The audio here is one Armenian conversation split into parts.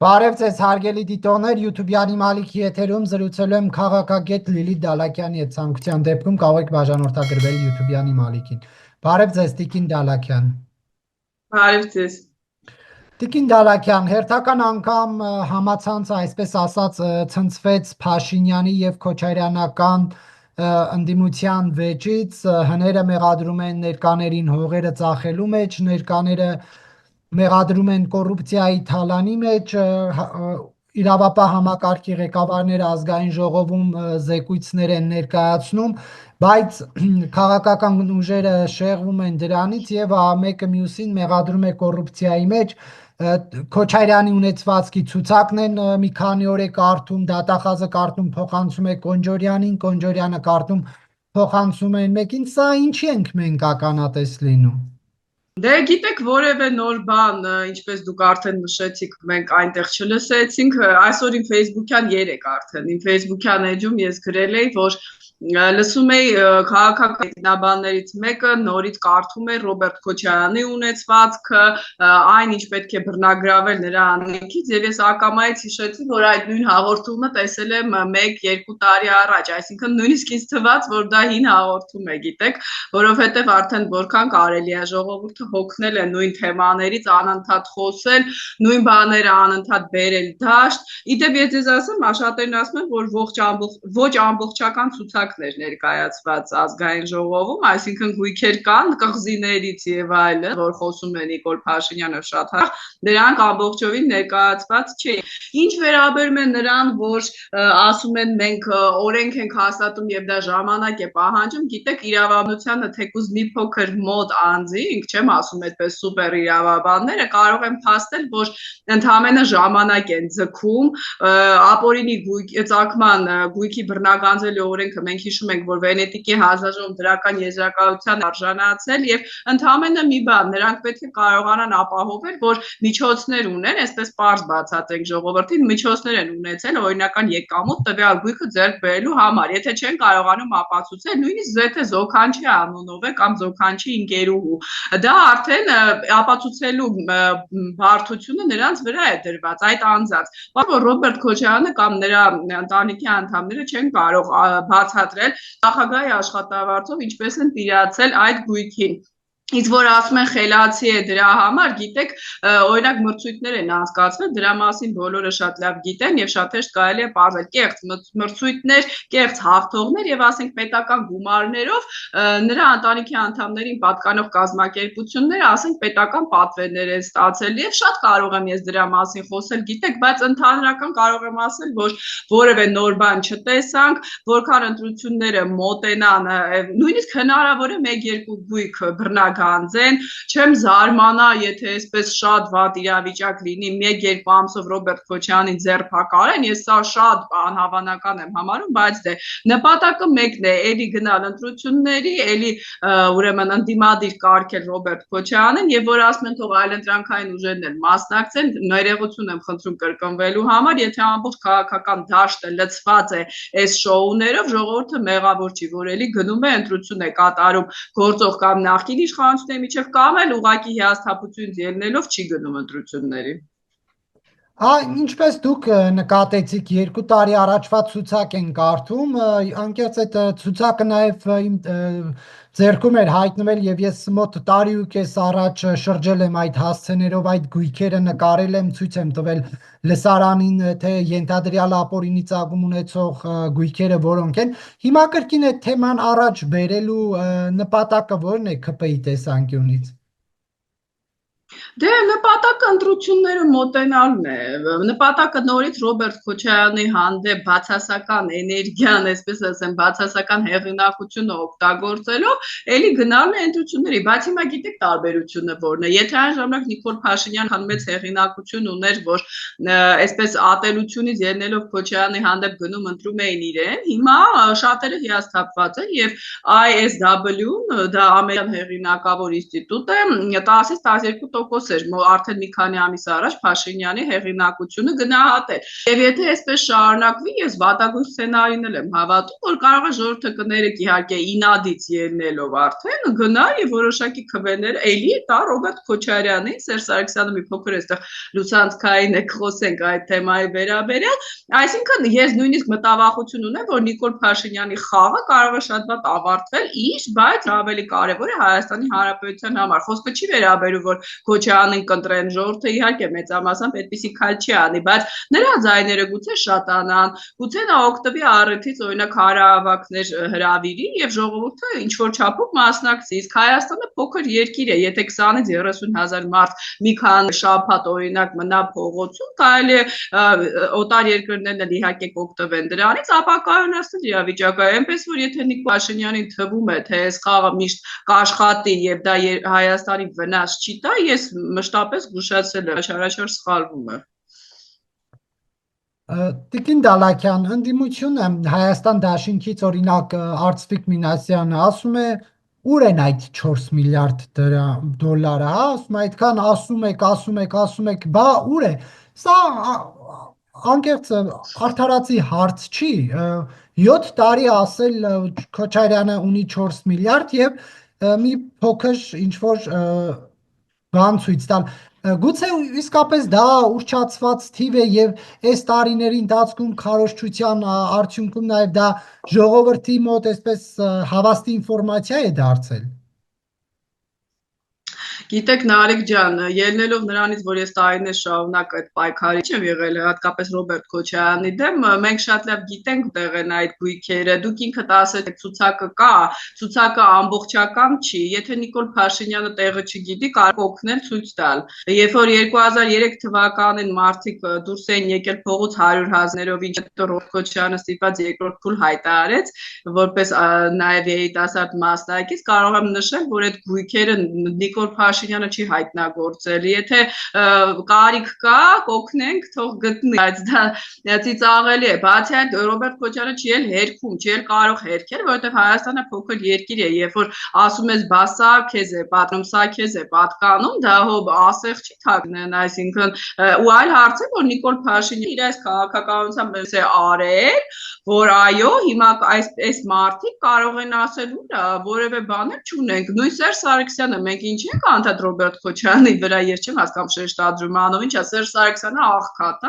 Բարև ձեզ հարգելի դիտողներ, YouTube-յանի Մալիքի եթերում զրուցելու եմ քաղաքագետ Լիլիթ Դալաքյանի հետ, ցանկության դեպքում կարող եք բաժանորդագրվել YouTube-յանի Մալիքին։ Բարև ձեզ Տիկին Դալաքյան։ Բարև ձեզ։ Տիկին Դալաքյան, հերթական անգամ համացանցը, այսպես ասած, ցնցվեց Փաշինյանի եւ Քոչարյանական ընդդիմության վեճից, հները մեղադրում են ներկաներին հողերը ծախելու մեջ, ներկաները մեղադրում են կոռուպցիայի թալանի մեջ, իրավապահ համակարգի ղեկավարները ազգային ժողովում զեկույցներ են ներկայացնում, բայց քաղաքական ուժերը շեղվում են դրանից եւ մեկը մյուսին մեղադրում է կոռուպցիայի մեջ։ Քոչարյանի ունեցվածքի ցուցակն են մի քանի օր է կարդում, դատախազը կարդում, փոխանցում է Կոնջորյանին, Կոնջորյանը կարդում, փոխանցում են մեկին, սա ինչի ենք մենք ականատես լինում։ Դե գիտեք, որևէ նոր բան, ինչպես դուք արդեն նշեցիք, մենք այնտեղ չլսեցինք, այսօր իմ Facebook-յան երեք արդեն, իմ Facebook-յան էջում ես գրել էի, որ լսում էի քաղաքական գիտնաբաններից մեկը նորից կարդում է Ռոբերտ Քոչարյանի ունեցվածքը, այն ինչ պետք է բռնագրավել նրա անունից, եւ ես ակամայից հիշեցի, որ այդ նույն հաղորդումը տեսել եմ 1-2 տարի առաջ, այսինքն նույնիսկ ինձ թվաց, որ դա հին հաղորդում է, գիտեք, որովհետեւ արդեն որքան կարելի է ժողովուրդը հոգնել է նույն թեմաներից, անընդհատ խոսել, նույն բաները անընդհատ բերել դաշտ։ Իդեպ ես ձեզ ասեմ, շատերն ասում են, որ ոչ ամբողջական ցուցակներ ներկայացված ազգային ժողովում, այսինքն գույքեր կան կղզիներից եւ այլն, որ խոսում է Նիկոլ Փաշինյանը շատ հավ, դրանք ամբողջովին ներկայացված չի։ Ինչ վերաբերում է նրան, որ ասում են մենք օրենք ենք հաստատում եւ դա ժամանակ է պահանջում, գիտեք, իրավաբանությանը թեկուզ մի փոքր մոտ անձի, ինք չեմ ասում այդպես սուպեր իրավաբանները կարող են փաստել, որ ընդհանրապես ժամանակ են ձգում, ապօրինի ծագման գույքի բռնագանձելու օրենքը մենք հիշում ենք, որ Վենետիկի հանձնաժողով դրական եզրակացության արժանացել եւ ընդհանրապես մի բան, նրանք պետք է կարողանան ապահովել, որ միջոցներ ունեն, այսպես պարզ բացատրենք ժողովրդին, միջոցներ են ունեցել օրինական եկամուտ տվյալ գույքը ձեռք բերելու համար, եթե չեն կարողանում ապացուցել, նույնիսկ եթե Զոքանչի անունով է կամ Զոքանչի ընկերուհու, դա արդեն ապացուցելու բարդությունը նրանց վրա է դրված, այդ անձանց, բայց Ռոբերտ Քոչարյանը կամ նրա ընտանիքի անդամները չեն կարող բացատրել նախագահի աշխատավարձով ինչպես են տիրացել այդ գույքին։ Իսկ որ ասում են խելացի է դրա համար, գիտեք, օրինակ մրցույթներ են անցկացվել, դրա մասին բոլորը շատ լավ գիտեն եւ շատ հեշտ կարելի է բարձել կեղծ մրցույթներ, կեղծ հաղթողներ եւ ասենք պետական գումարներով նրա ընտանիքի անդամներին պատկանող կազմակերպությունները, ասենք պետական պատվերներ են ստացել եւ շատ կարող եմ ես դրա մասին խոսել, գիտեք, բայց ընդհանրական կարող եմ ասել, որ որևէ նոր բան չտեսանք, որքան ընտրությունները մոտենան, նույնիսկ հնարավոր է 1-2 գույք բռնագ գանձեն, չեմ զարմանա, եթե այսպես շատ վատ իրավիճակ լինի 1-2 ամսով Ռոբերտ Քոչարյանին ձերբակալեն, ես սա շատ անհավանական եմ համարում, բայց դե նպատակը մեկն է, էլի գնալ ընտրությունների, էլի ուրեմն ընդդիմադիր կարգել Ռոբերտ Քոչարյանին եւ որ ասում են թող այլընտրանքային ուժերն էլ մասնակցեն, ներողություն եմ խնդրում կրկնվելու համար, եթե ամբողջ քաղաքական դաշտը լցված է այս շոուներով, ժողովուրդը մեղավոր չի, որ էլի գնում է ընտրություն է կատարում գործող կամ նախկին իշխանությունների միջև կամ էլ ուղղակի հիասթափությունից ելնելով չի գնում ընտրությունների։ Ինչպես դուք նկատեցիք 2 տարի առաջվա ցուցակ են կարդում, անկեղծ այդ ցուցակը նաև իմ ձեռքում էր հայտնվել եւ ես մոտ տարի ու կես առաջ շրջել եմ այդ հասցեներով, այդ գույքերը նկարել եմ, ցույց եմ տվել լսարանին, թե ենթադրյալ ապօրինի ծագում ունեցող գույքերը որոնք են։ Հիմա կրկին այդ թեման առաջ բերելու նպատակը ո՞րն է ԿՊ-ի տեսանկյունից։ Դե նպատակը ընտրությունները մոտենալն է, նպատակը նորից Ռոբերտ Քոչարյանի հանդեպ բացասական էներգիան, այսպես ասեմ, բացասական հեղինակությունը օգտագործելով, էլի գնալն է ընտրությունների, բայց հիմա գիտեք տարբերությունը որն է, եթե այն ժամանակ Նիկոլ Փաշինյանը մեծ հեղինակություն ուներ, որ այսպես ատելությունից ելնելով Քոչարյանի հանդեպ գնում ընտրում էին իրեն, հիմա շատերը հիասթափված են եւ ISW-ն, դա ամերիկյան հեղինակավոր ինստիտուտ է, 10-12 50% էր արդեն մի քանի ամիս առաջ Փաշինյանի հեղինակությունը գնահատել։ Եվ եթե այսպես շարունակվի, ես վատագույն սցենարին եմ հավատում, որ կարող է ժողովուրդը կներեք իհարկե ինադից ելնելով արդեն գնա եւ որոշակի քվեներ էլի տա Ռոբերտ Քոչարյանին, Սերժ Սարգսյանը մի փոքր այստեղ լուսանցքային է խոսենք այդ թեմայի վերաբերյալ, այսինքն ես նույնիսկ մտավախություն ունեմ, որ Նիկոլ Փաշինյանի խաղը կարող է շատ վատ ավարտվել իր, բայց ավելի կարևոր է Հայաստանի Հանրապետության համար։ Խոսքը չի վերաբերում, որ Քոչարյանին կընտրեն, ժողովուրդը իհարկե մեծամասամբ այդպիսի քայլ չի անի, բայց նրա ձայները գուցե շատանան, գուցե նա օգտվի առիթից, օրինակ հանրահավաքներ հրավիրի եւ ժողովուրդը ինչ որ չափով մասնակցի։ Իսկ Հայաստանը փոքր երկիր է, եթե 20-ից 30,000 մարդ մի քանի շաբաթ օրինակ մնա փողոցում, կարելի է օտար երկրներն էլ իհարկե կօգտվեն դրանից, ապա կայունացնել իրավիճակը, այնպես որ եթե Նիկոլ Փաշինյանին թվում է, թե այս խաղը միշտ կաշխատի եւ դա Հայաստանի վնաս չի տա, ես մշտապես զգուշացել եմ, առաջ սխալվում է։ Տիկին Դալաքյան, ընդդիմությունը Հայաստան դաշինքից օրինակ Արծվիկ Մինասյանը ասում է, ուր են այդ 4 միլիարդ դոլարը, ասում այդքան ասում եք, բա ուր է։ Սա անկեղծ արդարացի հարց չի, 7 տարի ասել Քոչարյանը ունի 4 միլիարդ եւ մի փոքր ինչ որ բան ցույց տալ։ Գուցե իսկապես դա ուռճացված թիվ է եւ այս տարիների ընթացքում քարոզչության արդյունքում նաեւ դա ժողովրդի մոտ այսպես հավաստի ինֆորմացիա է դարձել։ Գիտեք Նարեկ ջան, ելնելով նրանից, որ ես տարիներ շարունակ այդ պայքարիչ եմ եղել, հատկապես Ռոբերտ Քոչարյանի դեմ, մենք շատ լավ գիտենք ուտեղ են այդ գույքերը, դուք ինքդ ասեք ցուցակը կա, ցուցակը ամբողջական չի, եթե Նիկոլ Փաշինյանը տեղը չգիտի, կարող օգնել ցույց տալ։ Երբ որ 2003 թվականին մարդիկ դուրս էին եկել փողոց 100,000-երով, ինչ հետո Ռոբերտ Քոչարյանը ստիպված երկրորդ փուլ հայտարարեց, որպես նաև երիտասարդ մասնակից, կարող եմ նշել, որ այդ գույքերը Նիկոլ Փաշինյանը չի հայտնագործել, եթե կարիք կա, կօգնենք, թող գտնի, բայց դա ծիծաղելի է, բացի այդ Ռոբերտ Քոչարյանը չի էլ հերքում, չի էլ կարող հերքել, որովհետև Հայաստանը փոքր երկիր է, երբ որ ասում ես բա սա քեզ է պատնում, սա քեզ է պատկանում, դա հոբ ասեղ չի թաքնեն, այսինքն ու այլ հարց է, որ Նիկոլ Փաշինյանը իր այս քաղաքականությամբ է արել, որ այո, հիմա այս մարդիկ կարող են ասել ուրա, որևէ բան չունենք, նույն Սերժ Սարգսյանը մենք ինչ ենք անդադ Ռոբերտ Քոչարյանի վրա ես չեմ հասկանում շեշտադրում անում, ինչա Սերժ Սարգսյանը աղքատ,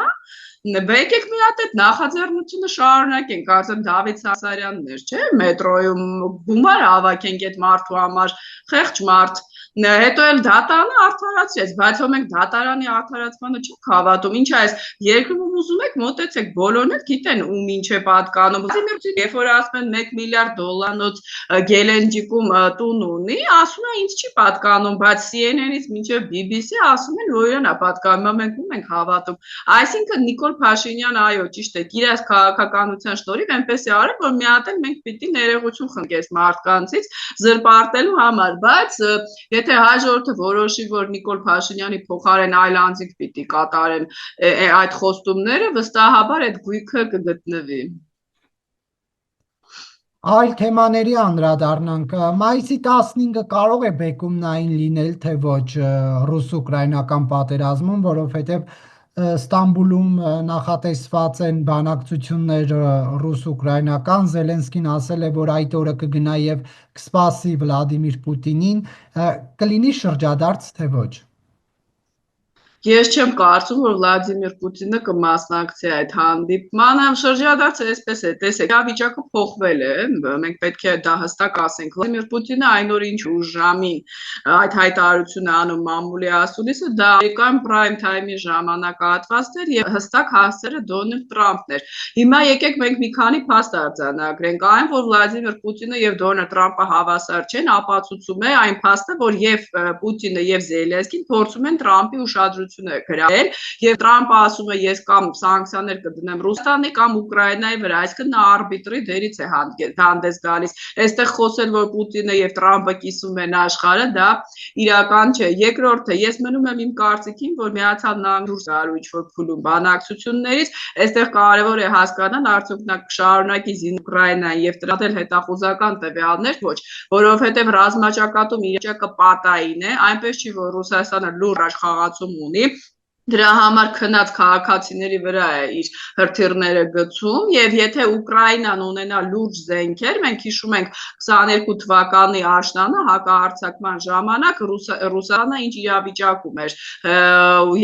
եկեք մի հատ այդ նախաձեռնությունը շարունակենք, կարծեմ Դավիթ Սասարյանն էր, չէ՞, մետրոյում գումար հավաքենք այդ մարդու համար, խեղճ մարդ, հետո էլ դատարանը արդարացրեց, բայց հո մենք դատարանի արդարացմանը չենք հավատում, ինչ այս երկրում ուզում եք մոտեցեք, բոլորն էլ գիտեն ում ինչ է պատկանում, երբ որ ասում են 1 միլիարդ դոլարանոց Գելենջիկում տուն ունի, ասում են ինձ չի պատկանում, բայց CNN-ից մինչև BBC ասում են որ իրան է պատկանում, մենք ում ենք հավատում, այսինքն Նիկոլ Փաշինյանը այո ճիշտ է, իր այս քաղաքականության շնորհիվ այնպես է արել, որ մի հատ էլ մենք պիտի ներողություն խնդրենք մարդկանցից զրպարտելու համար, բայց եթե հայ ժողովուրդը որոշի, որ Նիկոլ Փաշինյանի փոխարեն այլ անձինք պիտի կատարեն այդ խոստումները, վստահաբար այդ գույքը կգտնվի։ Այլ թեմաների անդրադառնանք, մայիսի 15-ը կարող է բեկումնային լինել, թե ոչ ռուս-ուկրաինական պատերազմում, որովհետև Ստամբուլում նախատեսված են բանակցություններ ռուս-ուկրաինական, Զելենսկին ասել է, որ այդ օրը կգնա եւ կսպասի Վլադիմիր Պուտինին, կլինի շրջադարձ, թե ոչ։ Ես չեմ կարծում, որ Վլադիմիր Պուտինը կմասնակցի այդ հանդիպմանը, շրջադարձը այսպես է, տեսեք, իրավիճակը փոխվել է, մենք պետք է դա հստակ ասենք, Վլադիմիր Պուտինը այն օր ինչ ժամին այդ հայտարարությունը անում մամուլի ասուլիսը, դա ամերիկյան prime time-ի ժամանակահատվածն էր եւ հստակ հասցերը Դոնալդ Տրամփն էր։ Հիմա եկեք մենք մի քանի փաստ արձանագրենք, այն որ Վլադիմիր Պուտինը եւ Դոնալդ Տրամփը հավասար չեն, ապացուցում է այն փաստը, որ եւ Պուտինը եւ Զելենսկին փորձում են Տրամփի ուշադրությունը հայտարարություն է գրել եւ Տրամպը ասում է ես կամ սանկցիաներ կդնեմ Ռուսաստանի կամ Ուկրաինայի վրա, այսինքն նա արբիտրի դերից է հանդես գալիս։ Այստեղ խոսել որ Պուտինը եւ Տրամպը կիսում են աշխարհը, դա իրական չէ։ Երկրորդը, ես մնում եմ իմ կարծիքին, որ Միացյալ Նահանգները դուրս գալու ինչ-որ փուլում բանակցություններից, այստեղ կարևոր է հասկանալ արդյոք նա կշարունակի Ուկրաինային եւ տրատել հետախուզական տվյալներ, ոչ, որովհետեւ ռազմաճակատում իր ճակը պատային է, այնպես չի որ Ռուսաստանը լուրջ աշխարհացում ունի Դրա համար քնած քաղաքացիների վրա է իր հրթիռները գցում եւ եթե Ուկրաինան ունենա լուրջ զենքեր, մենք հիշում ենք 22 թվականի աշնանը հակահարձակման ժամանակ Ռուսաստանը ինչ իրավիճակում էր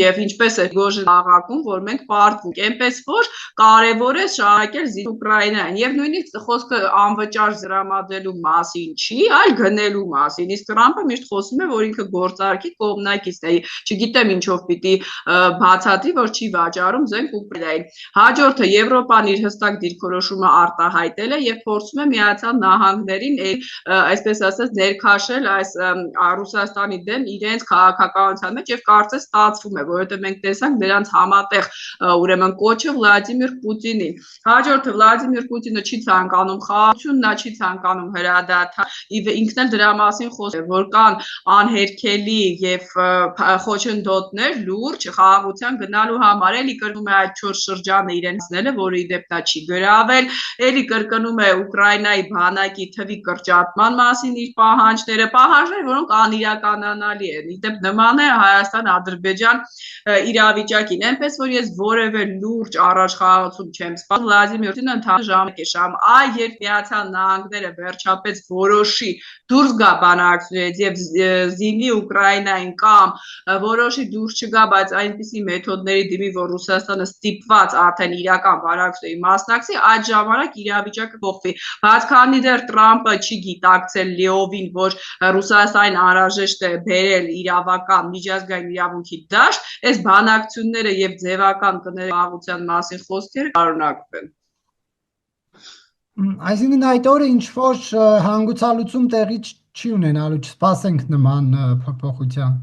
եւ ինչպես է գոժը աղակում, որ մենք պարտվենք, այնպես որ կարեւոր է շարունակել Ուկրաինային եւ նույնիսկ խոսքը անվճար զրամատելու մասին չի, այլ գնելու մասին։ Իսկ Տրամպը միշտ խոսում է, որ ինքը գործարքի կողմնակիցն է, չգիտեմ ինչով պիտի բացատրի, որ չի վաճառում զենք Ուկրաինային։ Հաջորդը Եվրոպան իր հստակ դիրքորոշումը արտահայտել է եւ փորձում է Միացյալ Նահանգներին այսպես ասած ներքաշել այս Ռուսաստանի դեմ իրենց քաղաքականության մեջ եւ կարծես ստացվում է, որովհետեւ մենք տեսանք դրանց համատեղ ուրեմն կոչը Վլադիմիր Պուտինին։ Հաջորդը Վլադիմիր Պուտինը չի ցանկանում խաղաղություն, նա չի ցանկանում հրադադար, ինքն էլ դրա մասին խոսել է, որ կան անհերքելի եւ խոչընդոտներ լուրջ խաղաղության գնալու համար էլի կրկնում է այդ 4 շրջանը իրենցնելը, որը ի դեպ նա չի գրավել, էլի կրկնում է Ուկրաինայի բանակի թվի կրճատման մասին իր պահանջները, որոնք անիրականանալի են։ Ի դեպ նման է Հայաստան-Ադրբեջան իրավիճակին, այնպես որ ես որևէ լուրջ առաջխաղացում չեմ սպասում, Վլադիմիր Պուտինը ընդհանուր ժամանակ է շահում, երբ Միացյալ Նահանգները վերջապես որոշի դուրս գա բանակցությունից եւ զինի Ուկրաինային կամ որոշի դուրս չգա, բայց այնպիսի մեթոդների դիմի, որ Ռուսաստանը ստիպված արդեն իրական բանակցությունների մասնակցի, այդ ժամանակ իրավիճակը փոխվի։ Բայց քանի դեռ Տրամպը չի գիտակցել լիովին, որ Ռուսաստանին անհրաժեշտ է բերել իրավական միջազգային իրավունքի դաշտ, այս բանակցությունները եւ ձևական կներկայացության մասին խոսքերը շարունակվեն։ Այսինքն այդ օրը ինչ որ հանգուցալուծում տեղի չի ունենալու, չսպասենք նման փոփոխության։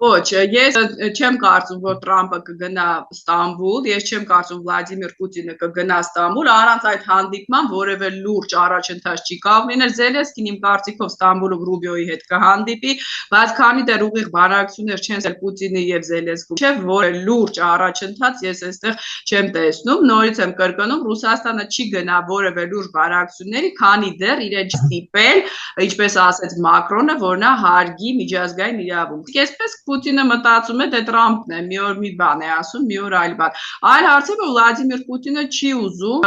Ոչ, ես չեմ կարծում, որ Տրամպը կգնա Ստամբուլ, ես չեմ կարծում Վլադիմիր Պուտինը կգնա Ստամբուլ, առանց այդ հանդիպման որևէ լուրջ առաջընթաց չի կարող լինել։ Զելենսկին իմ կարծիքով Ստամբուլում Ռուբիոյի հետ կհանդիպի, բայց քանի դեռ ուղիղ բանակցություններ չեն ցել Պուտինի եւ Զելենսկու, չէ՞ որ լուրջ առաջընթաց ես այստեղ չեմ տեսնում։ Նորից եմ կրկնում, Ռուսաստանը չի գնա որևէ լուրջ բանակցությունների, քանի դեռ իրեն չստիպել, ինչպես ասեց Մակրոնը, որ նա հարգի միջազգային իրավունք։ Այսպես Պուտինը մտածում է, դե Տրամպն է, մի օր մի բան է ասում, մի օր այլ բան։ Այլ հարց է, որ Վլադիմիր Պուտինը չի ուզում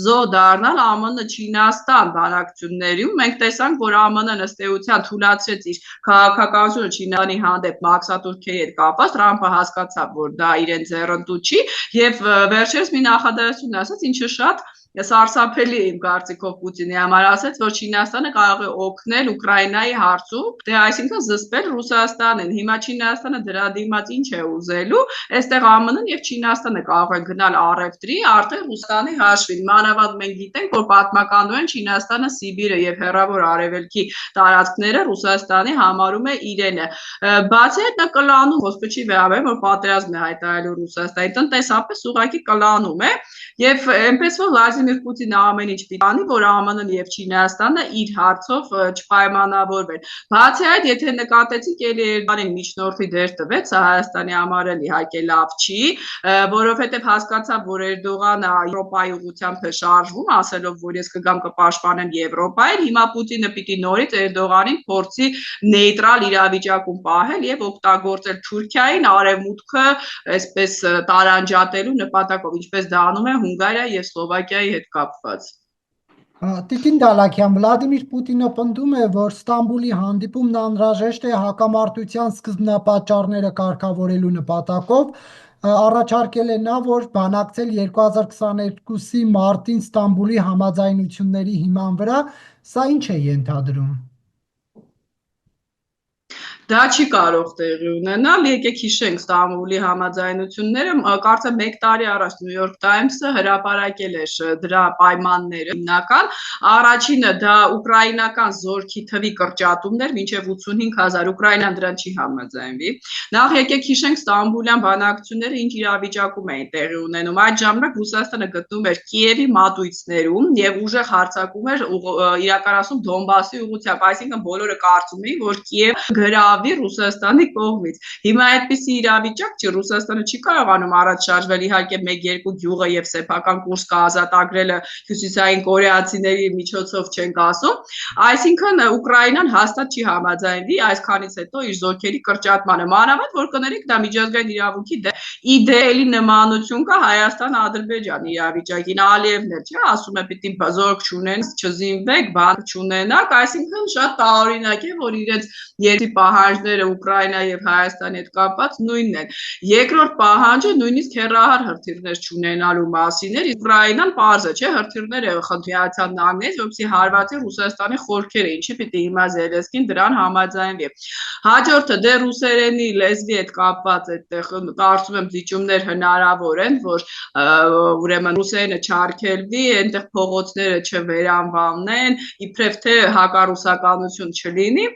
զոհ դառնալ ԱՄՆ-Չինաստան բանակցություններում։ Մենք տեսանք, որ ԱՄՆ-ն ըստ էության թույլատրեց իր քաղաքականությունը Չինաստանի հանդեպ մաքսատուրքերի հետ կապված, Տրամպը հասկացավ, որ դա իրեն ձեռնտու չի, եւ վերջերս մի նախադասություն ասաց, ինչը շատ սարսափելի է իմ կարծիքով Պուտինի համար, ասաց, որ Չինաստանը կարող է օգնել Ուկրաինայի հարցում, դե այսինքն զսպել Ռուսաստանին։ Հիմա Չինաստանը դրա դիմաց ինչ է ուզելու, այստեղ ԱՄՆ-ն եւ Չինաստանը կարող են գնալ առևտրի, արդեն Ռուսաստանի հաշվին։ Մանավանդ մենք գիտենք, որ պատմականորեն Չինաստանը Սիբիրը եւ հեռավոր արևելքի տարածքները Ռուսաստանի համարում է իրենը։ Բացի այդ նա կլանում, ոսկե չի վերաբերում, որ պատերազմ է հայտարարել Ռուսաստանի, տնտեսապես ուղղակի կլանում է եւ այնպես որ Վլադիմիր Պուտինը ամեն ինչ պիտի անի, որ ԱՄՆ-ն եւ Չինաստանը իր հարցով չպայմանավորվեն։ Բացի այդ, եթե նկատեցիք, ելի Էրդողանին միջնորդի դեր տվեց, Հայաստանի համար էլ իհարկե լավ չի, որովհետեւ հասկացավ, որ Էրդողանը Եվրոպայի ուղղությամբ է շարժվում, ասելով, որ ես կգամ կպաշտպանեմ Եվրոպային, հիմա Պուտինը պիտի նորից Էրդողանին փորձի նեյտրալ իրավիճակում պահել եւ օգտագործել Թուրքիային արևմուտքը այսպես տարանջատելու նպատակով, ինչպես դա անում է Հունգարիա եւ Սլովակիայի հետ կապված։ Տիկին Դալաքյան, Վլադիմիր Պուտինը պնդում է, որ Ստամբուլի հանդիպումն անհրաժեշտ է հակամարտության սկզբնապատճառները կարգավորելու նպատակով, առաջարկել է նա, որ բանակցել 2022-ի մարտին Ստամբուլի համաձայնությունների հիման վրա, սա ինչ է ենթադրում։ Դա չի կարող տեղի ունենալ, եկեք հիշենք Ստամբուլի համաձայնությունները, կարծեմ 1 տարի առաջ New York Times-ը հրապարակել էր դրա պայմանները հիմնական, առաջինը դա ուկրաինական զորքի թվի կրճատումներ մինչև 85,000, Ուկրաինան դրան չի համաձայնվի, նախ եկեք հիշենք Ստամբուլյան բանակցությունները ինչ իրավիճակում էին տեղի ունենում, այդ ժամանակ Ռուսաստանը գտնում էր Կիևի մատույցներում և ուժեղ հարձակում էր իրականացնում Դոնբասի ուղղությամբ, այսինքն բոլորը կարծում էին, որ Կիև գրավի Ռուսաստանի կողմից։ Հիմա այդպիսի իրավիճակ չի, Ռուսաստանը չի կարողանում առաջ շարժվել, իհարկե 1-2 գյուղը եւ սեփական Կուրսկը ազատագրելը հյուսիսային կորեացիների միջոցով չենք ասում, այսինքն Ուկրաինան հաստատ չի համաձայնվի այսքանից հետո իր զորքերի կրճատմանը, մանավանդ որ կներեք դա միջազգային իրավունքի իդեալի նմանություն կա Հայաստան-Ադրբեջան իրավիճակին, Ալիևն էլ չէ, ասում է պիտի զորք չունեն, չզինվեք, բան չունենաք, այսինքն շատ տարօրինակ է, որ իրենց երկրի պահանջները Ուկրաինա եւ Հայաստանի հետ կապված նույնն են։ Երկրորդ պահանջը նույնիսկ հեռահար հրթիռներ չունենալու մասին էր, Ուկրաինան պարզ է, չէ, հրթիռները խնդրիացան նահանգներից, որպեսզի հարվածի Ռուսաստանի խորքերը, ինչի պիտի հիմա Զելենսկին դրան համաձայնվի։ Հաջորդը դե ռուսերենի լեզվի հետ կապված այդտեղ կարծում եմ դիճումներ հնարավոր են, որ ուրեմն ռուսերենը չարգելվի, այնտեղ փողոցները չվերանվանեն, իբրև թե հակառուսականություն չլինի։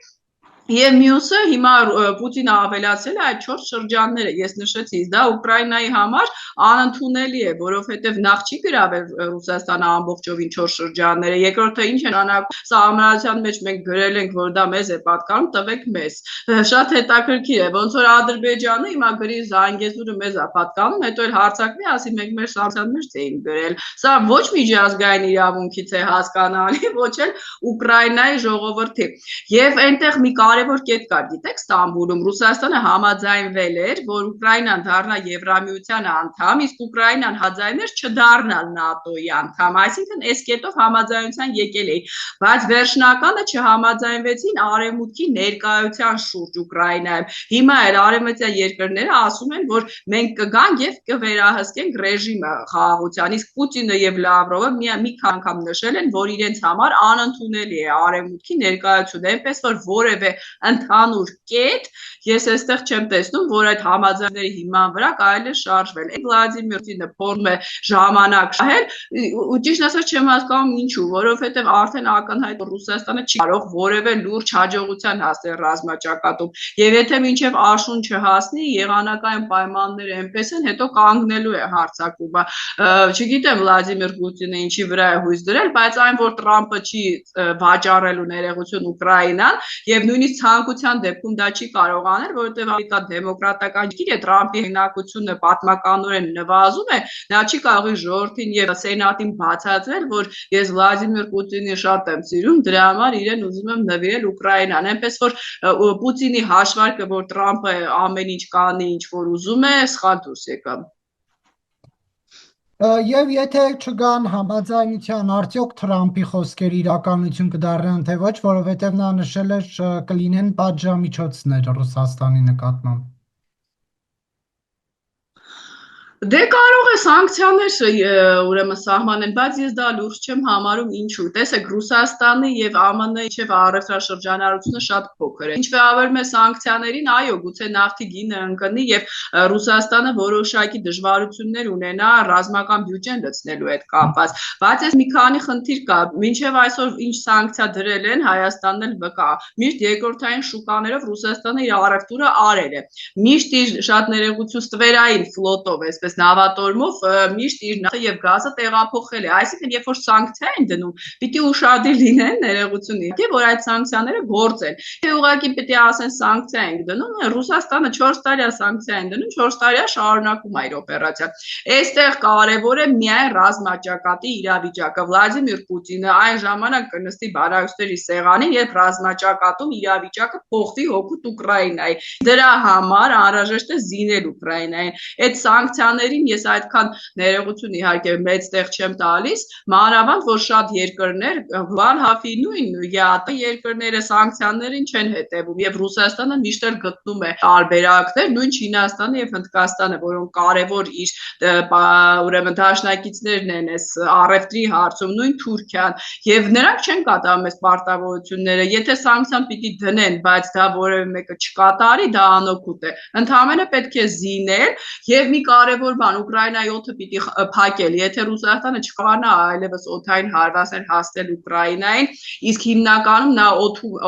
Եվ մյուսը հիմա Պուտինը ավելացել է այդ 4 շրջանները, ես նշեցի, դա Ուկրաինայի համար անընդունելի է, որովհետև նախ չի գրավել Ռուսաստանը ամբողջովին 4 շրջանները, երկրորդը ինչ է նշանակում, սահմանադրության մեջ մենք գրել ենք, որ դա մեզ է պատկանում, տվեք մեզ։ Շատ հետաքրքիր է, ոնց որ Ադրբեջանը հիմա գրի Զանգեզուրը մեզ է պատկանում, հետո էլ հարձակվի, ասի մենք մեր սահմանության մեջ էինք գրել։ Սա ոչ միջազգային իրավունքից է հասկանալի, ոչ էլ Ուկրաինայի ժողովրդի։ Եվ այնտեղ մի կարևոր կետ կար, գիտեք, Ստամբուլում Ռուսաստանը համաձայնվել էր, որ Ուկրաինան դառնա Եվրամիության անդամ, իսկ Ուկրաինան հաձայներ չդառնալ ՆԱՏՕ-ի անդամ, այսինքն այս կետով համաձայնության եկել էին, բայց վերջնականը չհամաձայնվեցին Արևմուտքի ներկայության շուրջ Ուկրաինայում։ Հիմա էլ արևմտյան երկրները ասում են, որ մենք կգանք եւ կվերահսկենք ռեժիմը խաղաղության, իսկ Պուտինը եւ Լավրովը մի անգամ նշել են, որ իրենց համար անընդունելի է Արևմուտքի ներկայությունը, այնպես որ որևէ ընդհանուր կետ ես այստեղ չեմ տեսնում, որ այդ համաձայնների հիման վրա կարելի է շարժվել։ Վլադիմիր Պուտինը փորձում է ժամանակ շահել, ու ճիշտ ասած չեմ հասկանում ինչու, որովհետև արդեն ակնհայտ Ռուսաստանը չի կարող որևէ լուրջ հաջողության հասնել ռազմաճակատում։ Եվ եթե մինչև աշուն չհասնի, եղանակային պայմանները այնպես են, հետո կանգնելու է հարձակումը։ Չգիտեմ Վլադիմիր Պուտինը ինչի վրա է հույս դրել, բայց այն որ Տրամպը չի վաճառելու ներողություն Ուկրաինան, եւ նույնիսկ ցանկության դեպքում դա չի կարող անել, որովհետեւ Ամերիկա դեմոկրատական երկիր է, Տրամպի հեղինակությունը պատմականորեն նվազում է, նա չի կարող իր ժողովրդին եւ սենատին բացատրել, որ ես Վլադիմիր Պուտինին շատ եմ սիրում, դրա համար իրեն ուզում եմ նվիրել Ուկրաինան, այնպես որ Պուտինի հաշվարկը, որ Տրամպը ամեն ինչ կանի, ինչ որ ուզում է, սխալ դուրս եկավ։ Եվ եթե չգան համաձայնության, արդյոք Թրամփի խոսքերը իրականություն կդառնան, թե ոչ, որովհետև նա նշել էր կլինեն պատժամիջոցներ Ռուսաստանի նկատմամբ։ Դե կարող է սանկցիաներ ուրեմն սահմանեն, բայց ես դա լուրջ չեմ համարում ինչու։ Տեսեք, Ռուսաստանի եւ ԱՄՆ-ի միջև առևտրաշրջանառությունը շատ փոքր է։ Ինչ վերաբերում է սանկցիաներին, այո, գուցե նավթի գինը ընկնի եւ Ռուսաստանը որոշակի դժվարություններ ունենա ռազմական բյուջեն լցնելու հետ կապված։ Բայց այս մի քանի խնդիր կա։ Մինչեւ այսօր ինչ սանկցիա դրել են, Հայաստանն էլ վկա։ Միշտ երկրորդային շուկաներով Ռուսաստանը իր առևտուրը արել է։ Միշտ իր շատ ներողություն ստվերային ֆլոտով է նավատորմով միշտ իր նավթը եւ գազը տեղափոխել է, այսինքն երբ որ սանկցիա են դնում, պիտի ուշադիր լինեն ներողություն, որ այդ սանկցիաները գործեն։ Եթե ուղղակի պիտի ասեն սանկցիա ենք դնում, Ռուսաստանը 4 տարի սանկցիա են դնում, 4 տարի շարունակում է իր օպերացիան։ Այստեղ կարևոր է միայն ռազմաճակատի իրավիճակը։ Վլադիմիր Պուտինը այն ժամանակ կնստի բանակցությունների սեղանին, երբ ռազմաճակատում իրավիճակը փոխվի հօգուտ Ուկրաինայի։ Դրա համար անհրաժեշտ է զինել Ուկրաինային։ Այդ սանկցիաները Եվրոպայիներին ես այդքան ներողություն իհարկե մեծ տեղ չեմ տալիս, մանավանդ որ շատ երկրներ վան հաֆի նույն ԵԱՏ երկրները սանկցիաներին չեն հետևում եւ Ռուսաստանը միշտ էլ գտնում է տարբերակներ, նույն Չինաստանը եւ Հնդկաստանը, որոնք կարևոր իր ուրեմն դաշնակիցներն են այս առևտրի հարցում, նույն Թուրքիան եւ նրանք չեն կատարում այս պարտավորությունները, եթե սանկցիան պիտի դնեն, բայց դա որևէ մեկը չկատարի, դա անօգուտ է, ընդհանրապես պետք է զինել եւ մի կարևոր բան Ուկրաինայի օդը պիտի փակել, եթե Ռուսաստանը չկարողանա այլևս օդային հարվածներ հասնել Ուկրաինային, իսկ հիմնականում նա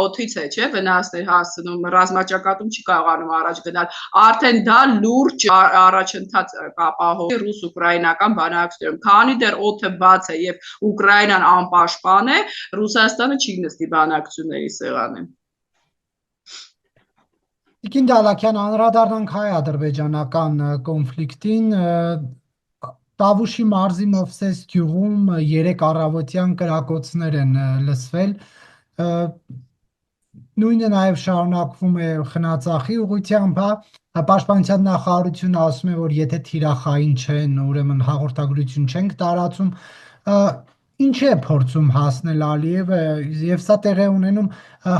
օդից է, չէ, վնասներ հասցնում, ռազմաճակատում չի կարողանում առաջ գնալ, արդեն դա լուրջ առաջընթաց կապահովի ռուս-ուկրաինական բանակցություններում, քանի դեռ օդը բաց է եւ Ուկրաինան անպաշտպան է, Ռուսաստանը չի նստի բանակցությունների սեղանին։ Տիկին Դալաքյան, անդրադառնանք հայ-ադրբեջանական կոնֆլիկտին, Տավուշի մարզի Մովսես գյուղում 3 առավոտյան կրակոցներ են լսվել, նույնը նաև շարունակվում է Խնածախի ուղղությամբ, Պաշտպանության նախարարությունը ասում է, որ եթե թիրախային չեն, ուրեմն հաղորդագրություն չենք տարածում, ինչ է փորձում հասնել Ալիևը եւ սա տեղի ունենում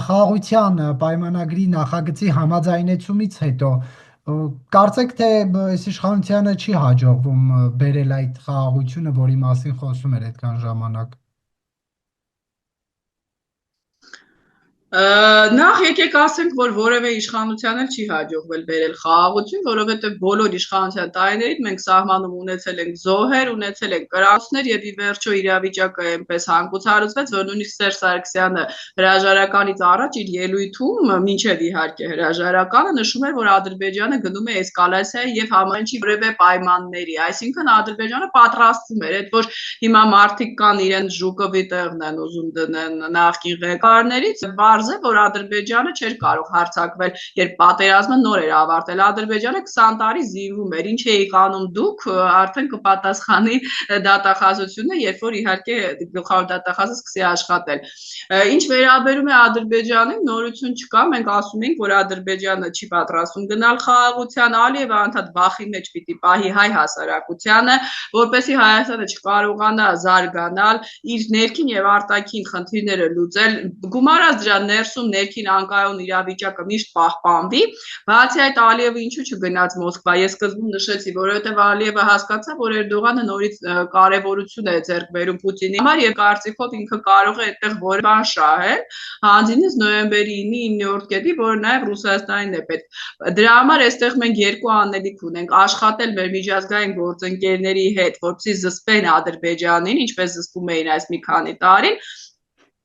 խաղաղության պայմանագրի նախագծի համաձայնեցումից հետո, կարծեք թե այս իշխանությանը չի հաջողվում բերել այդ խաղաղությունը, որի մասին խոսում էր այդքան ժամանակ։ Նախ եկեք ասենք, որ որևէ իշխանության էլ չի հաջողվել բերել խաղաղություն, որովհետև բոլոր իշխանության տարիներից մենք սահմանում ունեցել ենք զոհեր, ունեցել ենք կրակոցներ եւ ի վերջո իրավիճակը այնպես հանգուցալուծվեց, որ նույնիսկ Սերժ Սարգսյանը հրաժարականից առաջ իր ելույթում, մինչև իհարկե հրաժարականը, նշում էր, որ Ադրբեջանը գնում է էսկալացիայի եւ համաձայն որևէ պայմանների, այսինքն Ադրբեջանը պատրաստվում էր, այդ որ հիմա մարդիկ կան իրեն Ժուկովի տեղն են ուզում դնեն նախկին ղեկավարներից, Պարզ է, որ Ադրբեջանը չէր կարող հարձակվել, երբ պատերազմը նոր էր ավարտել, Ադրբեջանը 20 տարի զինվում էր, ինչ էիք անում դուք, արդեն կպատասխանի դատախազությունը, երբ որ իհարկե գլխավոր դատախազը սկսի աշխատել։ Ինչ վերաբերում է Ադրբեջանին, նորություն չկա, մենք ասում ենք, որ Ադրբեջանը չի պատրաստվում գնալ խաղաղության, Ալիևը անդադ վախի մեջ պիտի պահի հայ հասարակությանը, որպեսզի Հայաստանը չկարողանա զարգանալ, իր ներքին եւ արտաքին խնդիրները լուծել, գումարած դրա ներսում ներքին անկայուն իրավիճակը միշտ պահպանվի, բացի այդ Ալիևը ինչու չգնաց Մոսկվա, ես սկզբում նշեցի, որովհետև Ալիևը հասկացավ, որ Էրդողանը նորից կարևորություն է ձեռք բերում Պուտինի համար եւ կարծիքով ինքը կարող է այդտեղ որևէ բան շահել, հանձինս նոյեմբերի 9-րդ կետի, որը նաեւ Ռուսաստանին է պետք։ Դրա համար այստեղ մենք երկու անելիք ունենք, աշխատել մեր միջազգային գործընկերների հետ, որպեսզի զսպեն Ադրբեջանին, ինչպես զսպում էին այս մի քանի տարին,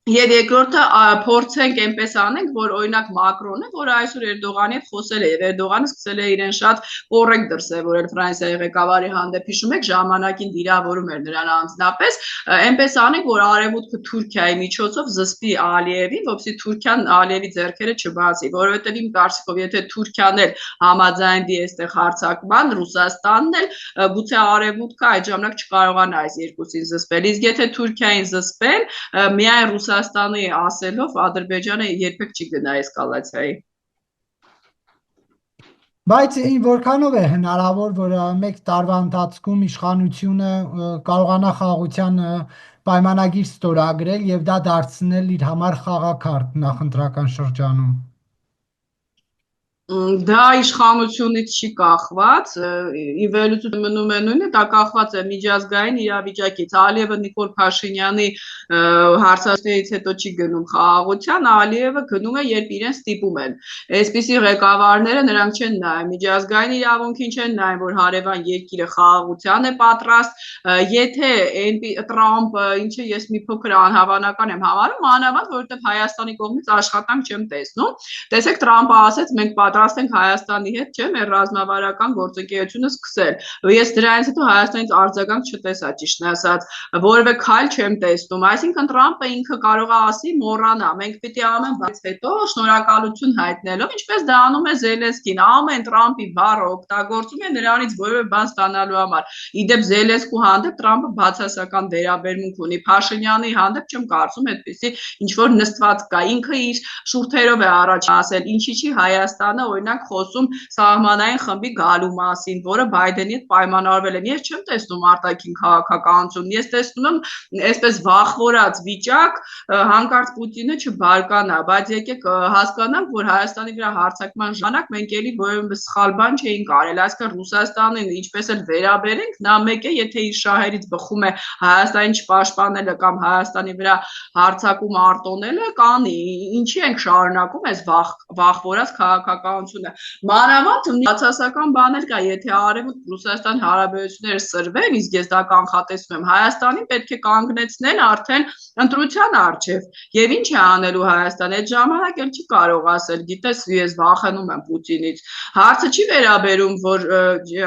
Եվ երկրորդը փորձենք այնպես անենք, որ օրինակ Մակրոնը, որը այսօր Էրդողանի հետ խոսել է, եւ Էրդողանը սկսել է իրեն շատ կոռեկտ դրսևորել Ֆրանսիայի ղեկավարի հանդեպ, հիշում եք, ժամանակին դիրավորում էր նրան անձնապես, այնպես անենք, որ Արևմուտքը Թուրքիայի միջոցով զսպի Ալիևին, որպեսզի Թուրքիան Ալիևի ձեռքերը չբացի, որովհետեւ իմ կարծիքով, եթե Թուրքիան էլ համաձայնվի այստեղ հարձակման, Ռուսաստանն էլ գուցե Արևմուտքը այդ ժամանակ չկարողանա այս երկուսին զսպել, իսկ եթե Թուրքիային զսպեն, միայն Ռուսաստանի ասելով Ադրբեջանը երբեք չի գնա էսկալացիայի։ Բայց որքանով է հնարավոր, որ մեկ տարվա ընթացքում իշխանությունը կարողանա խաղաղության պայմանագիր ստորագրել եւ դա դարձնել իր համար խաղաքարտ նախընտրական շրջանում։ Դա իշխանությունից չի կախված, ի վերջո մնում է նույնը, դա կախված է միջազգային իրավիճակից։ Ալիևը Նիկոլ Փաշինյանի հարցազրույցից հետո չի գնում խաղաղության, Ալիևը գնում է, երբ իրեն ստիպում են։ Այսպիսի ղեկավարները նրանք չեն նայում միջազգային իրավունքին, չեն նայում, որ հարևան երկիրը խաղաղության է պատրաստ, եթե Տրամպը, ինչը ես մի փոքր անհավանական եմ համարում, մանավանդ որովհետև Հայաստանի կողմից աշխատանք չեմ տեսնում։ Տեսեք, Տրամպը ասեց, մենք պատրաստ ենք Հայաստանի հետ, չէ՞, մեր ռազմավարական գործընկերությունը սկսել։ Ես դրանից հետո Հայաստանից արձագանք չտեսա, ճիշտն ասած, որևէ քայլ չեմ տեսնում։ Այսինքն Տրամպը ինքը կարող է ասի մոռանա, մենք պիտի ամեն բանից հետո շնորհակալություն հայտնելով, ինչպես դա անում է Զելենսկին, ամեն Տրամպի բառը օգտագործում է նրանից որևէ բան ստանալու համար։ Իդեպ Զելենսկու հանդեպ Տրամպը բացասական վերաբերմունք ունի, Փաշինյանի հանդեպ չեմ կարծում այդպեսի ինչ որ նստված կա, ինքը իր շուրթերով է առաջ ասել, ինչի չի Հայաստանը օրինակ խոսում սահմանային խմբի գալու մասին, որը Բայդենի հետ պայմանավորվել են։ Ես չեմ տեսնում արտաքին քաղաքականություն, ես տեսնում եմ այսպես վախվորած վիճակ, հանկարծ Պուտինը չբարկանա, բայց եկեք հասկանանք, որ Հայաստանի վրա հարձակման ժամանակ մենք էլի որևէ սխալ բան չէինք արել, այսինքն Ռուսաստանին ինչպես էլ վերաբերենք, նա մեկ է, եթե իր շահերից բխում է Հայաստանին չպաշտպանելը կամ Հայաստանի վրա հարձակում արտոնելը, կանի, ինչի ենք շարունակում այս վախվորած քաղաքականությունը։ Մանավանդ բացասական բաներ կա, եթե Արևմուտք Ռուսաստան հարաբերությունները սրվեն, իսկ ես դա կանխատեսում եմ, Հայաստանին պետք է կանգնեցնել արդեն ընտրության առջև։ Եվ ինչ է անելու Հայաստանը, այդ ժամանակ էլ չի կարող ասել, գիտես, ես վախենում եմ Պուտինից։ Հարցը չի վերաբերում, որ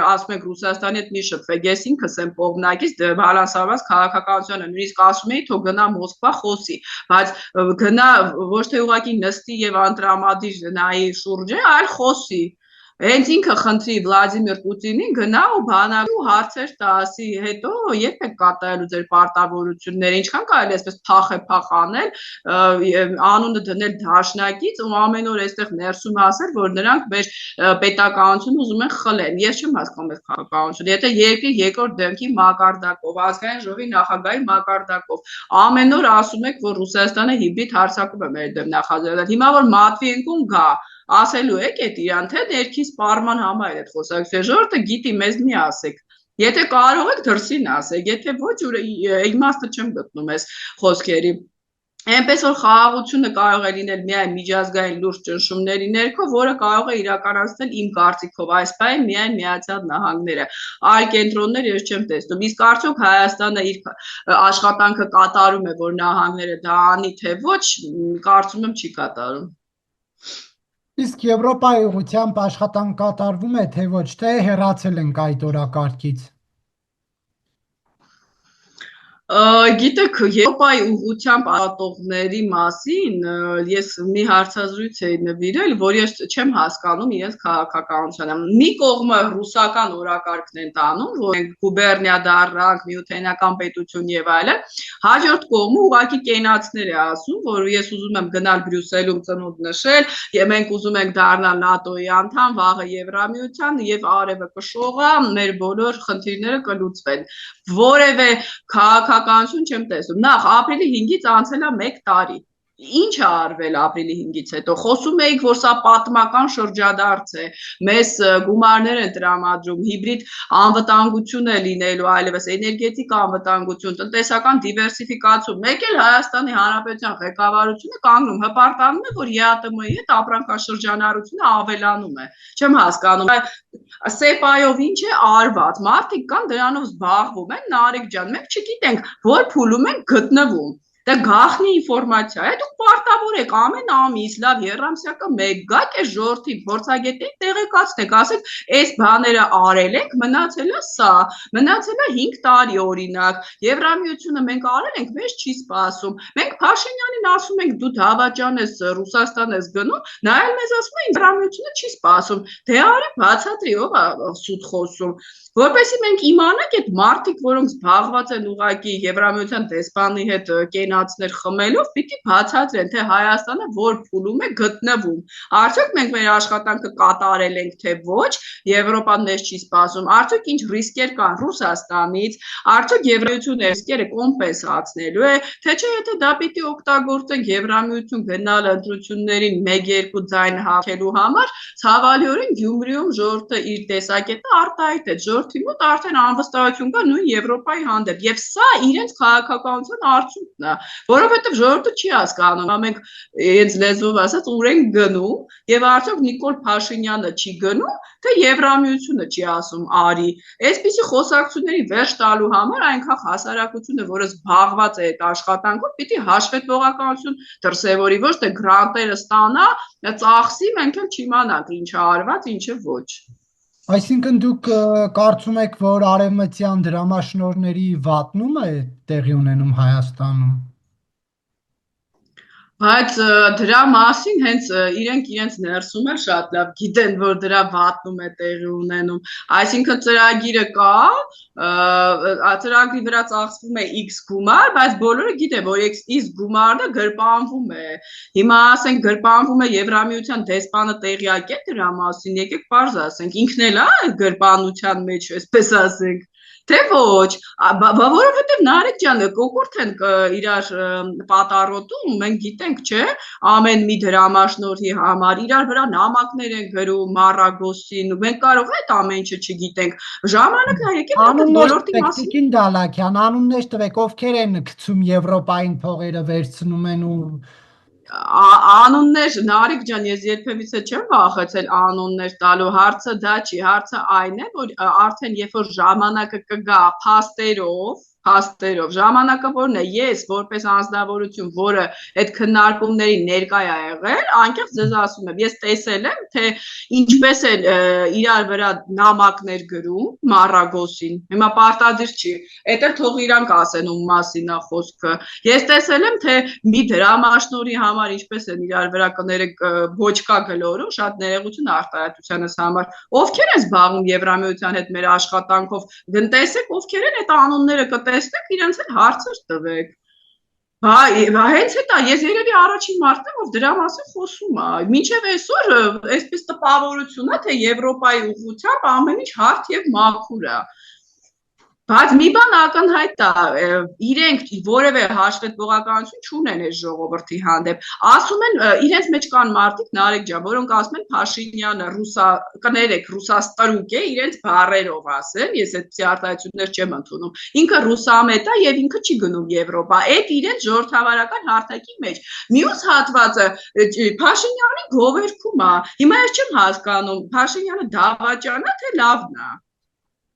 ասում եք Ռուսաստանի հետ մի շփվեք, ես ինքս եմ կողմնակից բալանսավորված քաղաքականությանը, նույնիսկ ասում էի, թող գնա Մոսկվա խոսի, բայց գնա ոչ թե ուղղակի նստի եւ անտրամադիր նայի շուրջը, այլ խոսի։ Հենց ինքը խնդրի Վլադիմիր Պուտինին գնա ու բանալու հարցեր տա, ասի հետո երբ եք կատարելու ձեր պարտավորությունները, ինչքան կարելի է այսպես փախ անել, անունը դնել դաշնակից ու ամեն օր այստեղ ներսում ասել, որ նրանք մեր պետականությունը ուզում են խլեն։ Ես չեմ հասկանում այս քաղաքականությունը։ Եթե երկրի երկրորդ դեմքի մակարդակով, ազգային ժողովի նախագահի մակարդակով ամեն օր ասում եք, որ Ռուսաստանը հիբրիդ հարձակում է մեր դեմ նախաձեռնել, հիմա որ մատվի ընկում գա ասելու եք այդ իրան, թե ներքի սպառման համար այդ խոսակցությունը, ժողովուրդը գիտի, մեզ մի ասեք, եթե կարող եք դրսին ասեք, եթե ոչ իմաստը չեմ գտնում այս խոսքերի, այնպես որ խաղաղությունը կարող է լինել միայն միջազգային լուրջ ճնշումների ներքո, որը կարող է իրականացնել իմ կարծիքով այս պահին միայն Միացյալ Նահանգները, այլ կենտրոններ ես չեմ տեսնում, իսկ արդյոք Հայաստանը իր աշխատանքը կատարում է, որ նահանգները դա անի, թե ոչ, կարծում եմ չի կատարում։ Իսկ Եվրոպայի ուղղությամբ աշխատանք կատարվում է, թե ոչ, թե հեռացել ենք այդ օրակարգից։ Գիտեք, Եվրոպայի ուղղությամբ ատողների մասին ես մի հարցազրույց էի նվիրել, որ ես չեմ հասկանում իրենց քաղաքականությունը։ Մի կողմը ռուսական օրակարգն են տանում, որ գուբերնիա դառնանք, միութենական պետություն եւ այլն, հաջորդ կողմը ուղղակի կենացներ է ասում, որ ես ուզում եմ գնալ Բրյուսելում ծնունդ նշել, եւ մենք ուզում ենք դառնալ ՆԱՏՕ-ի անդամ, վաղը Եվրամիության եւ արևը կշողա, մեր բոլոր խնդիրները կլուծվեն։ Որևէ քաղաքականություն չեմ տեսնում։ Նախ ապրիլի 5-ից անցել է 1 տարի։ Ինչ է արվել ապրիլի 5-ից հետո։ Խոսում էիք, որ սա պատմական շրջադարձ է, մեզ գումարներ են տրամադրում, հիբրիդ անվտանգություն է լինելու, այլևս էներգետիկ անվտանգություն, տնտեսական դիվերսիֆիկացում։ Մեկ էլ Հայաստանի Հանրապետության ղեկավարությունը կանգնում, հպարտանում է, որ ԵԱՏՄ-ի հետ ապրանքաշրջանառությունը ավելանում է։ Չեմ հասկանում։ Սեպայով ինչ է արված, մարդիկ կան դրանով զբաղվում են, Նարեկ ջան, մենք չգիտենք, որ փուլում են գտնվում։ Դա գաղտնի ինֆորմացիա է, դուք պարտավոր եք ամեն ամիս, լավ երամսյակը մեկ գաք է ժողովրդի փորձագետին տեղեկացնեք, ասեք, այս բաները արել ենք, մնացել է սա, մնացել է 5 տարի օրինակ, Եվրամիությունը մենք արել ենք, մեզ չի սպասում։ Մենք Փաշինյանին ասում ենք, դու դավաճան ես, Ռուսաստան ես գնում, նա էլ մեզ ասում է, Եվրամիությունը չի սպասում։ Դե արի բացատրի, ով է սուտ խոսում։ Որպեսզի մենք իմանանք այդ մարդիկ, որոնք զբաղված են ուղղակի Եվրամիության դեսպանի հետ կենացներ խմելով, պիտի բացատրեն, թե Հայաստանը որ փուլում է գտնվում։ Արդյոք մենք մեր աշխատանքը կատարել ենք, թե ոչ, Եվրոպան մեզ չի սպասում, արդյոք ինչ ռիսկեր կան Ռուսաստանից, արդյոք Եվրամիությունը ռիսկերը կոմպենսացնելու է, թե չէ, եթե դա պիտի օգտագործենք Եվրամիություն գնալ ընտրություններին 1-2 ձայն հաղթելու համար, ցավալիորեն Գյումրիում ժողովուրդը իր տեսակետը արտահայտ է, ժողովրդի մոտ արդեն անվստահություն կա նույն Եվրոպայի հանդեպ, եւ սա իրենց քաղաքականության արդյունքն է, որովհետեւ ժողովուրդը չի հասկանում, մենք իրենց լեզվով ասած ուր ենք գնում, եւ արդյոք Նիկոլ Փաշինյանը չի գնում, թե Եվրամիությունը չի ասում արի։ Այսպիսի խոսակցությունների վերջ տալու համար այնքան հասարակությունը, որը զբաղված է այդ աշխատանքով, պիտի հաշվետվողականություն դրսևորի, ոչ թե գրանտերը ստանա, ծախսի, մենք էլ չիմանանք ինչ է արված, ինչը ոչ։ Այսինքն դուք կարծում եք, որ արևմտյան դրամաշնորհների վատնում է տեղի ունենում Հայաստանում։ Բայց դրա մասին հենց իրենց ներսում էլ շատ լավ գիտեն, որ դրա վատնում է տեղի ունենում։ Այսինքն ծրագիրը կա, ծրագրի վրա ծախսվում է X գումար, բայց բոլորը գիտեն, որ X գումարը գրպանվում է։ Հիմա ասենք գրպանվում է Եվրամիության դեսպանը տեղյակ է դրա մասին, եկեք պարզ ասենք, ինքն էլ է գրպանության մեջ, այսպես ասենք։ Թե ոչ, որովհետև Նարեկ ջան, կոկորդ են իրար պատարոտում, մենք գիտենք, չէ, ամեն մի դրամաշնորհի համար իրար վրա նամակներ են գրում, Մարագոսին, մենք կարող է այդ ամեն ինչը չգիտենք։ Ժամանակը եկեք ոլորտի մասին։ Տիկին Դալաքյան, անուններ տվեք, ովքեր են գցում Եվրոպային փողերը վերցնում են ու Անուններ, Նարեկ ջան, ես երբևիցե չեմ վախեցել անուններ տալու, հարցը դա չի, հարցը այն է, որ արդեն երբ որ ժամանակը կգա փաստերով, ժամանակը որն է, ես որպես անձնավորություն, որը այդ քննարկումների ներկա է եղել, անկեղծ ձեզ ասում եմ, ես տեսել եմ, թե ինչպես են իրար վրա նամակներ գրում Մարագոսին, հիմա պարտադիր չի, էդ էլ թող իրանք ասեն ում մասին է խոսքը, ես տեսել եմ, թե մի դրամաշնորհի համար ինչպես են իրար վրա կները ոչկա գլորում, շատ ներողություն արտահայտությանս համար, ովքեր են զբաղվում Եվրամիության հետ մեր աշխատանքով, գտնեցեք, ովքեր են այդ անունները կտեսնեք, իրենց էլ հարցեր տվեք։ Հենց հետա ես երևի առաջին մարդն եմ, ով դրա մասին խոսում է։ Մինչև այսօր այսպես տպավորություն է, թե Եվրոպայի ուղղությամբ ամեն ինչ հարթ եւ մաքուր է։ Բայց մի բան ակնհայտ է, իրենք որևէ հաշվետվողականություն չունեն այս ժողովրդի հանդեպ։ Ասում են, իրենց մեջ կան մարդիկ, Նարեկ ջան, որոնք ասում են Փաշինյանը կներեք, ռուսաստրուկ է, իրենց բառերով ասեն, ես այդպիսի արտահայտություններ չեմ ընդունում։ Ինքը ռուսամետ է եւ ինքը չի գնում Եվրոպա։ Այդ իրենց ժողովրդավարական հարթակի մեջ։ Մյուս հատվածը Փաշինյանի գովերքում է։ Հիմա ես չեմ հասկանում, Փաշինյանը դավաճան է, թե լավն է։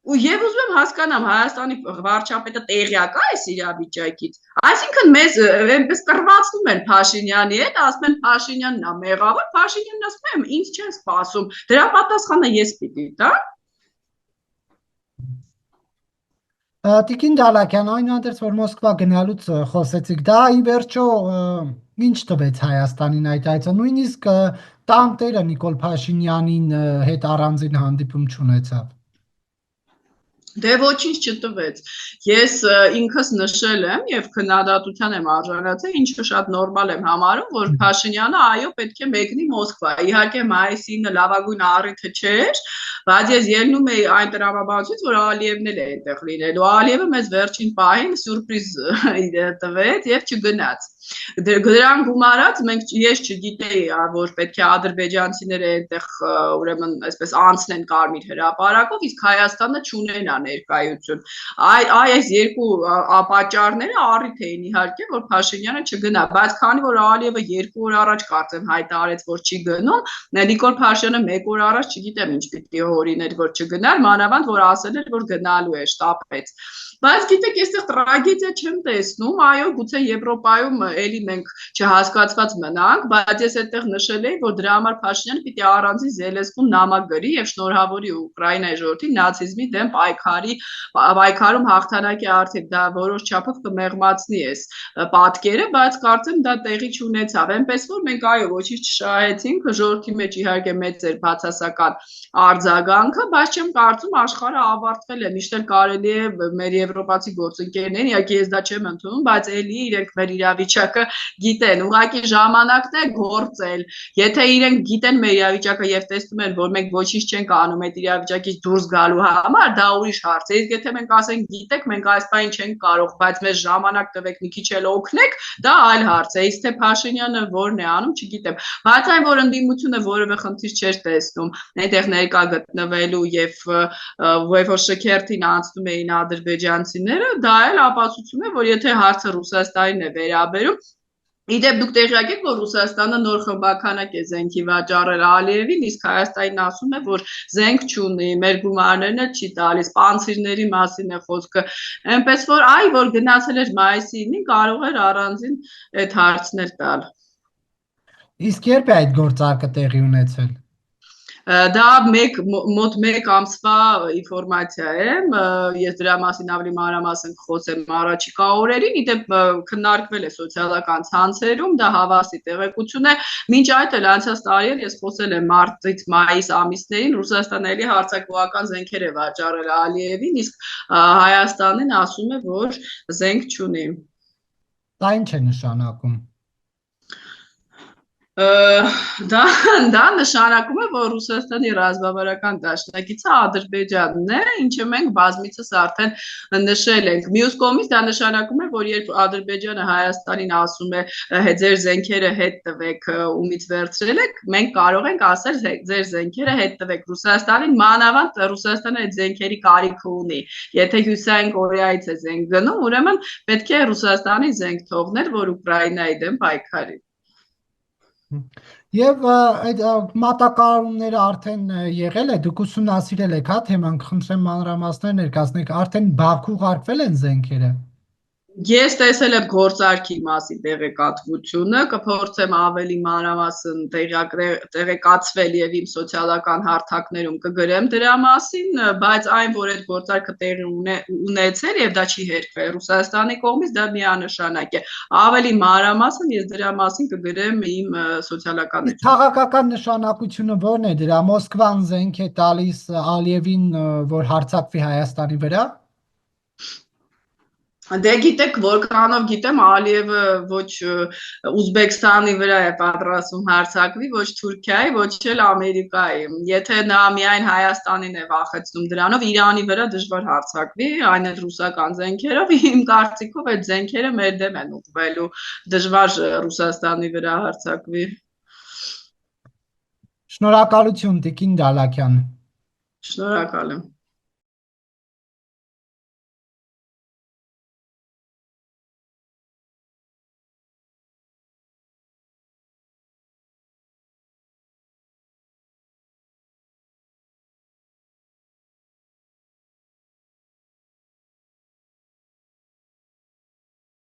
Ու եւ ուզում եմ հասկանամ Հայաստանի վարչապետը տեղյակ է այս իրավիճակից։ Այսինքն մեզ այնպես կռվածնում են Փաշինյանի հետ, ասում են Փաշինյանն է մեղավոր, Փաշինյանն ասում է ինձ չեն սպասում։ Դրա պատասխանը ես պիտի տա։ Տիկին Դալաքյան, այնուհանդերձ որ Մոսկվա գնալուց խոսեցիք, դա ի վերջո ինչ տվեց Հայաստանին այդ այցը, նույնիսկ տանտերը Նիկոլ Փաշինյանին հետ առանձին հանդիպում չունեցավ։ Դե ոչինչ չտվեց։ Ես ինքս նշել եմ եւ քննադատության եմ արժանացել, ինչը շատ նորմալ եմ համարում, որ Փաշինյանը այո պետք է մեկնի Մոսկվա։ Իհարկե մայիսի 9-ը լավագույն առիթը չէր, բայց ես ելնում եի այն տրամաբանությունից, որ Ալիևն էլ է այնտեղ լինելու։ Ալիևը մեզ վերջին պահին սյուրպրիզ տվեց եւ չգնաց։ Դրան գումարած ես չգիտեի, որ պետք է ադրբեջանցիները այնտեղ ուրեմն այսպես անցնեն Կարմիր հրապարակով, իսկ Հայաստանը չունենա ներկայություն։ Այս երկու պատճառները առիթ էին իհարկե, որ Փաշինյանը չգնա, բայց քանի որ Ալիևը 2 օր առաջ կարծեմ հայտարարեց, որ չի գնում, Նիկոլ Փաշինյանը 1 օր առաջ չգիտեմ ինչ պիտի հորիներ, որ չգնար, մանավանդ որ ասել էր, որ գնալու է, շտապեց։ Բայց գիտեք, այստեղ տրագեդիա չեմ տեսնում, այո, գուցե Եվրոպայում էլի մենք չհասկացված մնանք, բայց ես այդտեղ նշել էի, որ դրա համար Փաշինյանը պիտի առանձին Զելենսկուն նամակ գրի եւ շնորհավորի Ուկրաինայի ժողովրդին նացիզմի դեմ պայքարում հաղթանակի արդյոք դա որոշ չափով կմեղմացնի այս պատկերը, բայց կարծեմ դա տեղի չունեցավ։ Այնպես որ մենք այո, ոչինչ չշահեցինք, ժողովրդի մեջ իհարկե մեծ էր բացասական արձագանքը, բայց չեմ կարծում աշխարհը ավարտվել է, միշտ էլ կարելի է մեր եվրոպացի գործընկերներին, իհարկե ես դա չեմ ընդունում, բայց էլի իրենք մեր իրավիճակը գիտեն, ուղղակի ժամանակն է գործել։ Եթե իրենք գիտեն մեր իրավիճակը եւ տեսնում են, որ մենք ոչինչ չենք անում այդ իրավիճակից դուրս գալու համար, դա ուրիշ հարց է։ Իսկ եթե մենք ասենք, գիտեք, մենք այս բանը չենք կարող, բայց մեզ ժամանակ տվեք, մի քիչ էլ օգնեք, դա այլ հարց է։ Իսկ թե Փաշինյանը որն է անում, չգիտեմ։ Բայց այն որ ընդդիմությունը որևէ խնդիր չէր տեսնում, այնտեղ ներկա գտնվելու եւ որ շքերթին անցնում էին ադրբեջանցիները, դա էլ ապացուցում է, որ եթե հարցը Ռուսաստանին է վերաբերում, իդեպ դուք տեղյակ եք, որ Ռուսաստանը նոր խմբականակ է զենքի վաճառել Ալիևին, իսկ Հայաստանին ասում է, որ զենք չունի, մեր գումարներն էլ չի տալիս, պանցիրների մասին է խոսքը, այնպես որ որ գնացել էր մայիսի 9-ին, կարող էր առանձին այդ հարցներ տալ։ Իսկ երբ է այդ գործարքը տեղի ունեցել։ Դա մոտ մեկ ամսվա ինֆորմացիա է, ես դրա մասին ավելի մանրամասն կխոսեմ առաջիկա օրերին, իդեպ քննարկվել է սոցիալական ցանցերում, դա հավաստի տեղեկություն է, մինչ այդ էլ անցած տարի ես խոսել եմ մարտից մայիս ամիսներին Ռուսաստանը էլի հարձակողական զենքեր է վաճառել Ալիևին, իսկ Հայաստանին ասում է, որ զենք չունի։ Դա ինչ է նշանակում։ Դա նշանակում է, որ Ռուսաստանի ռազմավարական դաշնակիցը Ադրբեջանն է, ինչը մենք բազմիցս արդեն նշել ենք։ Մյուս կողմից դա նշանակում է, որ երբ Ադրբեջանը Հայաստանին ասում է ձեր զենքերը հետ տվեք, ումից վերցրել եք, մենք կարող ենք ասել ձեր զենքերը հետ տվեք Ռուսաստանին, մանավանդ Ռուսաստանը այդ զենքերի կարիքը ունի։ Եթե Հյուսիսային Կորեայից է զենք գնում, ուրեմն պետք է Ռուսաստանին զենք թողնել, որ Ուկրաինայի դեմ պայքարի։ Եվ այդ մատակարարումները արդեն եղել է, դուք ուսումնասիրել եք, հա, թեման, կխնդրեմ մանրամասներ ներկայացնեք, արդեն Բաքու ուղարկվել են զենքերը։ Ես տեսել եմ գործարքի մասի տեղեկատվությունը, կփորձեմ ավելի մանրամասն տեղեկացվել եւ իմ սոցիալական հարթակներում կգրեմ դրա մասին, բայց այն, որ այդ գործարքը տեղի ունեցել եւ դա չի հերքվել Ռուսաստանի կողմից, դա միանշանակ է։ Ավելի մանրամասն ես դրա մասին կգրեմ իմ սոցիալական էջում։ Քաղաքական նշանակությունը ո՞րն է դրա։ Մոսկվան զենք է տալիս Ալիևին, որ հարձակվի Հայաստանի վրա։ Դե գիտեք, որքանով գիտեմ, Ալիևը ոչ Ուզբեկստանի վրա է պատրաստում հարձակվի, ոչ Թուրքիայի, ոչ էլ Ամերիկայի։ Եթե նա միայն Հայաստանին է վախեցնում դրանով, Իրանի վրա դժվար հարձակվի, այն էլ ռուսական զենքերով, իմ կարծիքով այդ զենքերը մեր դեմ են ուղղվելու, դժվար Ռուսաստանի վրա հարձակվի։ Շնորհակալություն, Տիկին Դալաքյան։ Շնորհակալ եմ։